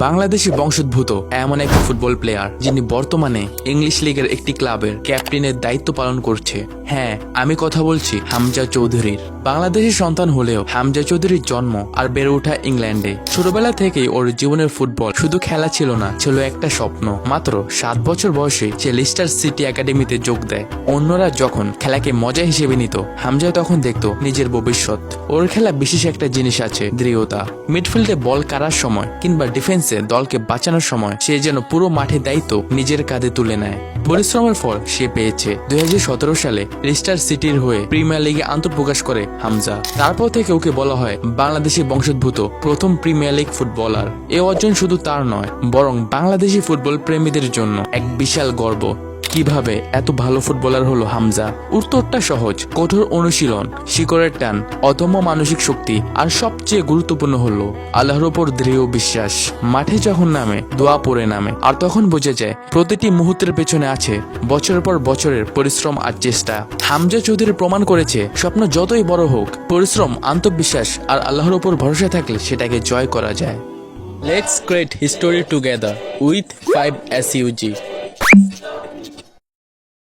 বাংলাদেশি বংশোদ্ভূত এমন এক ফুটবল প্লেয়ার যিনি বর্তমানে ইংলিশ লিগের একটি ক্লাবের ক্যাপ্টেনের দায়িত্ব পালন করছে। হ্যাঁ, আমি কথা বলছি হামজা চৌধুরীর। বাংলাদেশি সন্তান হলেও হামজা চৌধুরীর জন্ম আর বেড়ে ওঠা ইংল্যান্ডে। ছোটবেলা থেকেই ওর জীবনের ফুটবল শুধু খেলা ছিল না, ছিল একটা স্বপ্ন। মাত্র 7 বছর বয়সে সে লিস্টার সিটি একাডেমিতে যোগ দেয়। অন্যরা যখন খেলাকে মজা হিসেবে নিত, হামজা তখন দেখত নিজের ভবিষ্যৎ। ওর খেলা বিশেষ একটা জিনিস আছে, দৃঢ়তা। মিডফিল্ডে বল কাড়ার সময় কিংবা ডিফেন্সে দলকে বাঁচানোর সময় সে যেন পুরো মাঠে দায়িত্ব নিজের কাঁধে তুলে নেয়। পরিশ্রমের ফল সে পেয়েছে। 2017 সালে লিস্টার সিটির হয়ে প্রিমিয়ার লিগে আত্মপ্রকাশ করে হামজা। তারপর থেকে ওকে বলা হয় বাংলাদেশি বংশোদ্ভূত প্রথম প্রিমিয়ার লিগ ফুটবলার। এ অর্জন শুধু তার নয়, বরং বাংলাদেশি ফুটবল প্রেমীদের জন্য এক বিশাল গর্ব। কিভাবে এত ভালো ফুটবলার হলো হামজা? উত্তরটা সহজ: কঠোর অনুশীলন, শিকড়ের টান, অদম্য মানসিক শক্তি, আর সবচেয়ে গুরুত্বপূর্ণ হলো আল্লাহর উপর দৃঢ় বিশ্বাস। মাঠে যখন নামে, দোয়া পড়ে নামে, আর তখন বোঝা যায় প্রতিটি মুহূর্তের পেছনে আছে বছরের পর বছরের পরিশ্রম আর চেষ্টা। হামজা চৌধুরী প্রমাণ করেছে স্বপ্ন যতই বড় হোক, পরিশ্রম, আত্মবিশ্বাস আর আল্লাহর উপর ভরসা থাকলে সেটাকে জয় করা যায়। Let's create history together with 5SUG.